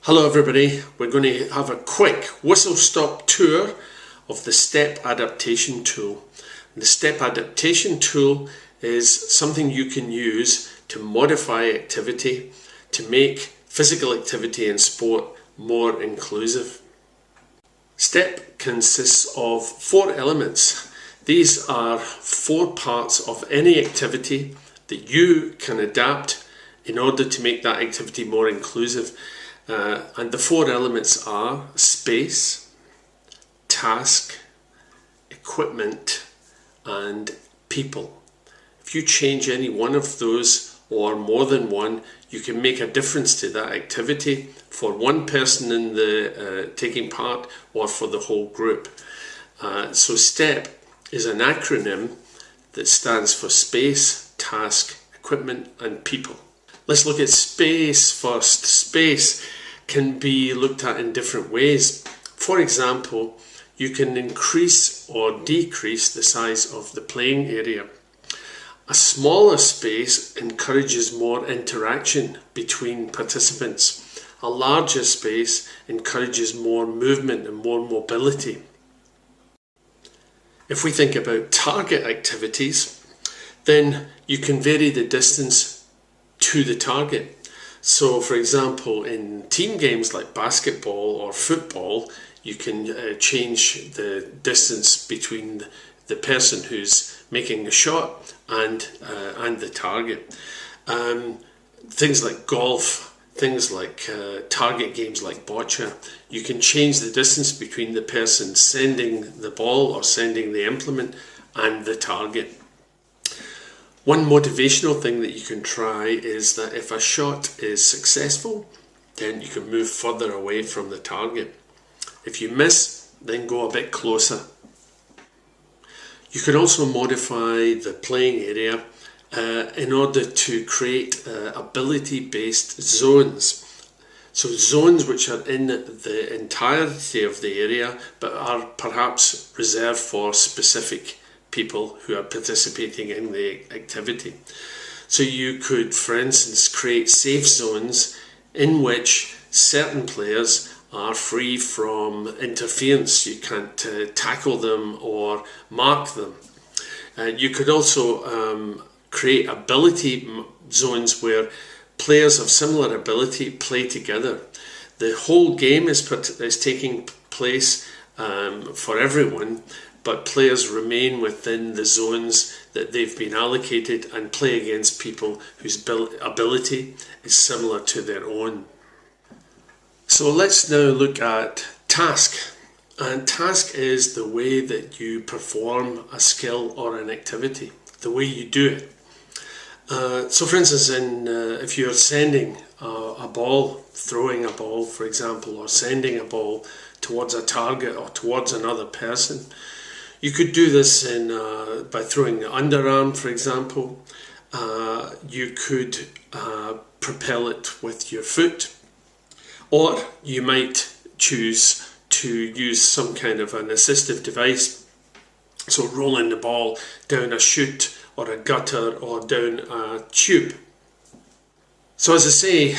Hello everybody, we're going to have a quick whistle-stop tour of the step adaptation tool. The step adaptation tool is something you can use to modify activity, to make physical activity and sport more inclusive. Step consists of 4 elements. These are 4 parts of any activity that you can adapt in order to make that activity more inclusive. And the 4 elements are space, task, equipment, and people. If you change any one of those or more than one, you can make a difference to that activity for one person in the taking part or for the whole group. So STEP is an acronym that stands for space, task, equipment, and people. Let's look at space first. Space can be looked at in different ways. For example, you can increase or decrease the size of the playing area. A smaller space encourages more interaction between participants. A larger space encourages more movement and more mobility. If we think about target activities, then you can vary the distance to the target. So for example, in team games like basketball or football, you can change the distance between the person who's making the shot and the target. Things like golf, things like target games like bocce, you can change the distance between the person sending the ball or sending the implement and the target. One motivational thing that you can try is that if a shot is successful, then you can move further away from the target. If you miss, then go a bit closer. You can also modify the playing area in order to create ability-based zones. So zones which are in the entirety of the area but are perhaps reserved for specific people who are participating in the activity. So you could, for instance, create safe zones in which certain players are free from interference. You can't tackle them or mark them. You could also create ability zones where players of similar ability play together. The whole game is taking place for everyone, but players remain within the zones that they've been allocated and play against people whose ability is similar to their own. So let's now look at task. And task is the way that you perform a skill or an activity, the way you do it. So for instance, if you're sending a ball, throwing a ball for example, or sending a ball towards a target or towards another person, you could do this by throwing the underarm, for example. You could propel it with your foot, or you might choose to use some kind of an assistive device, so rolling the ball down a chute or a gutter or down a tube. So as I say,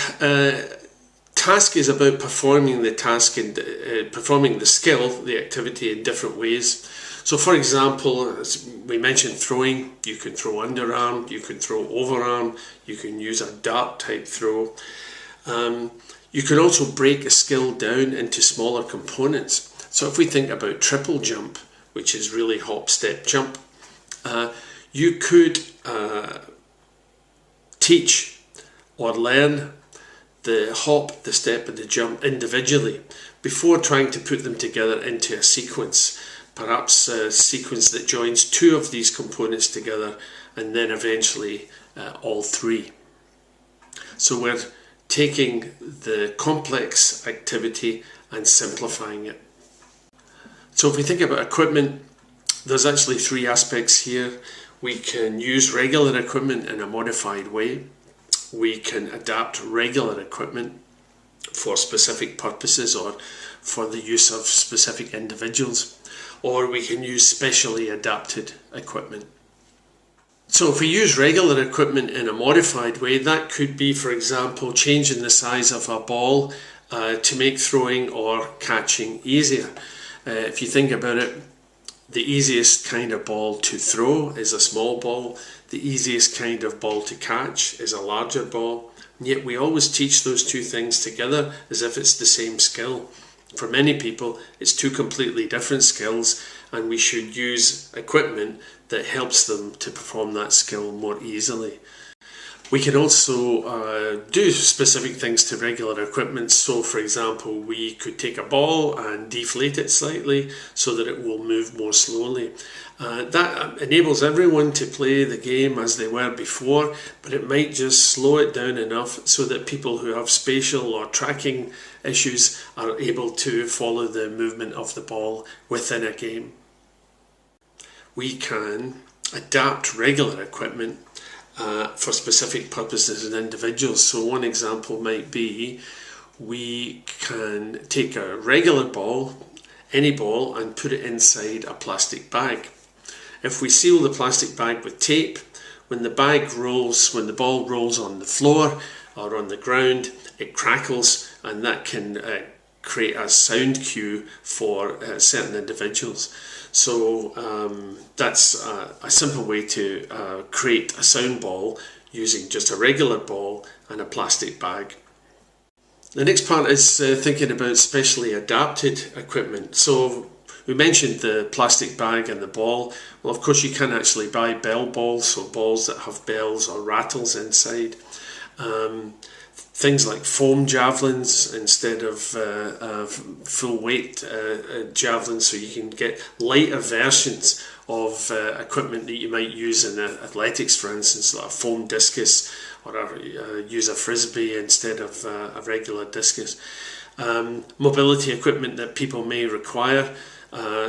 task is about performing the task and performing the skill, the activity in different ways. So for example, as we mentioned throwing, you can throw underarm, you can throw overarm, you can use a dart type throw. You can also break a skill down into smaller components. So if we think about triple jump, which is really hop, step, jump, you could teach or learn the hop, the step and the jump individually before trying to put them together into a sequence. Perhaps a sequence that joins 2 of these components together and then eventually all 3. So we're taking the complex activity and simplifying it. So if we think about equipment, there's actually 3 aspects here. We can use regular equipment in a modified way. We can adapt regular equipment for specific purposes or for the use of specific individuals, or we can use specially adapted equipment. So if we use regular equipment in a modified way, that could be, for example, changing the size of a ball to make throwing or catching easier. If you think about it, the easiest kind of ball to throw is a small ball. The easiest kind of ball to catch is a larger ball. And yet we always teach those two things together as if it's the same skill. For many people, it's two completely different skills, and we should use equipment that helps them to perform that skill more easily. We can also do specific things to regular equipment. So for example, we could take a ball and deflate it slightly so that it will move more slowly. That enables everyone to play the game as they were before, but it might just slow it down enough so that people who have spatial or tracking issues are able to follow the movement of the ball within a game. We can adapt regular equipment for specific purposes as individuals. So one example might be we can take a regular ball, any ball, and put it inside a plastic bag. If we seal the plastic bag with tape, when the ball rolls on the floor or on the ground, it crackles, and that can create a sound cue for certain individuals. So that's a simple way to create a sound ball using just a regular ball and a plastic bag. The next part is thinking about specially adapted equipment. So we mentioned the plastic bag and the ball. Well, of course you can actually buy bell balls, so balls that have bells or rattles inside. Things like foam javelins instead of full weight javelins, so you can get lighter versions of equipment that you might use in athletics, for instance, like a foam discus, or use a frisbee instead of a regular discus. Mobility equipment that people may require.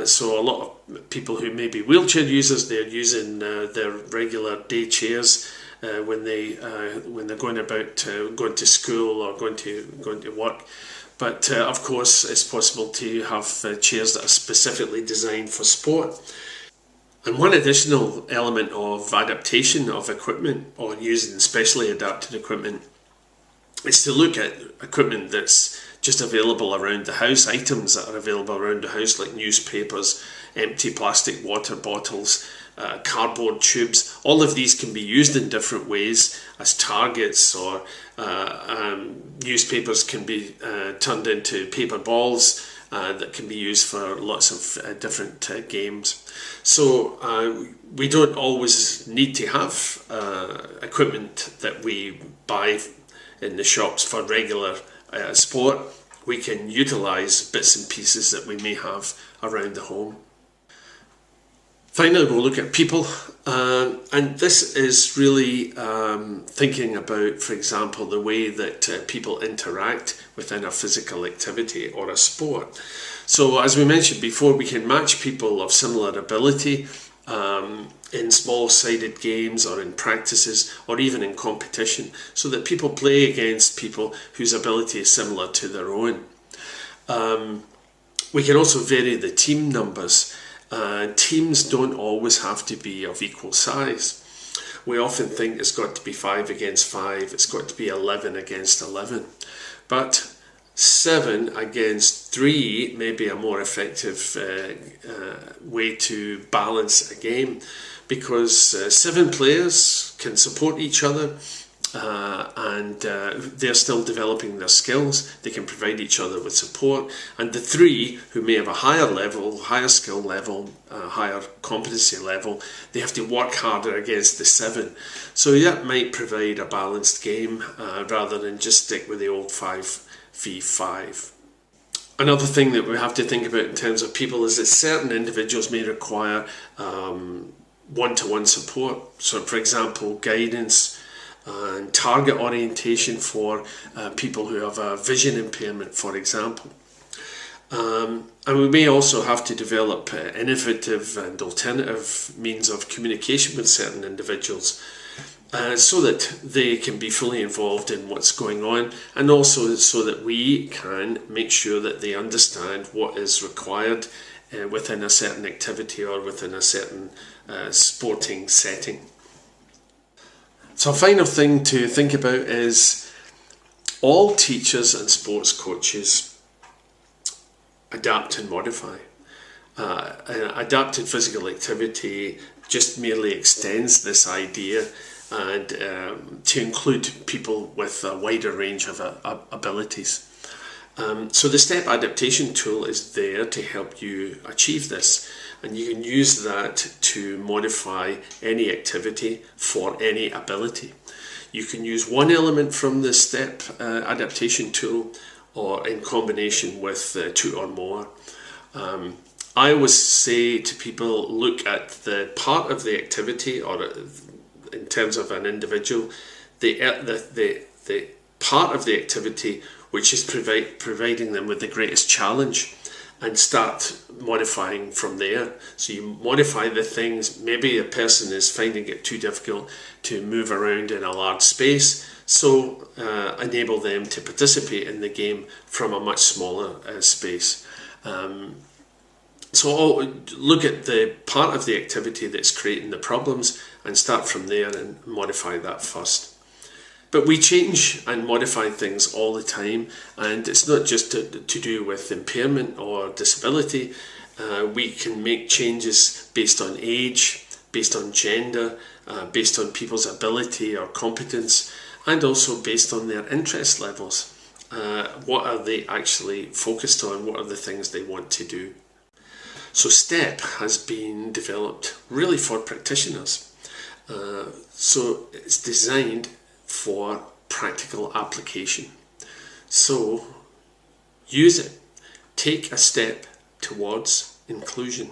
So a lot of people who may be wheelchair users, they're using their regular day chairs when they're going to school or going to work. But of course, it's possible to have chairs that are specifically designed for sport. And one additional element of adaptation of equipment, or using specially adapted equipment, is to look at equipment that's just available around the house, items that are available around the house, like newspapers, empty plastic water bottles, cardboard tubes. All of these can be used in different ways as targets, or newspapers can be turned into paper balls that can be used for lots of different games. So we don't always need to have equipment that we buy in the shops for regular sport. We can utilise bits and pieces that we may have around the home. Finally, we'll look at people, and this is really thinking about, for example, the way that people interact within a physical activity or a sport. So as we mentioned before, we can match people of similar ability in small-sided games or in practices or even in competition, so that people play against people whose ability is similar to their own. We can also vary the team numbers. Teams don't always have to be of equal size. We often think it's got to be 5 against 5, it's got to be 11 against 11. But 7 against 3 may be a more effective way to balance a game, because 7 players can support each other, and they're still developing their skills. They can provide each other with support, and the 3 who may have a higher level, higher skill level, higher competency level, they have to work harder against the 7. So that might provide a balanced game rather than just stick with the old 5v5. Another thing that we have to think about in terms of people is that certain individuals may require one-to-one support. So for example, guidance and target orientation for people who have a vision impairment, for example. And we may also have to develop innovative and alternative means of communication with certain individuals, so that they can be fully involved in what's going on, and also so that we can make sure that they understand what is required within a certain activity or within a certain sporting setting. So a final thing to think about is All teachers and sports coaches adapt and modify. Adapted physical activity just merely extends this idea and to include people with a wider range of abilities. So the STEP adaptation tool is there to help you achieve this, and you can use that to modify any activity for any ability. You can use one element from the STEP adaptation tool or in combination with two or more. I always say to people, look at the part of the activity, or in terms of an individual, the part of the activity which is providing them with the greatest challenge, and start modifying from there. So you modify the things. Maybe a person is finding it too difficult to move around in a large space, so enable them to participate in the game from a much smaller space. So look at the part of the activity that's creating the problems and start from there and modify that first. But we change and modify things all the time, and it's not just to do with impairment or disability. We can make changes based on age, based on gender, based on people's ability or competence, and also based on their interest levels. What are they actually focused on? What are the things they want to do? So STEP has been developed really for practitioners. So it's designed for practical application. So use it. Take a step towards inclusion.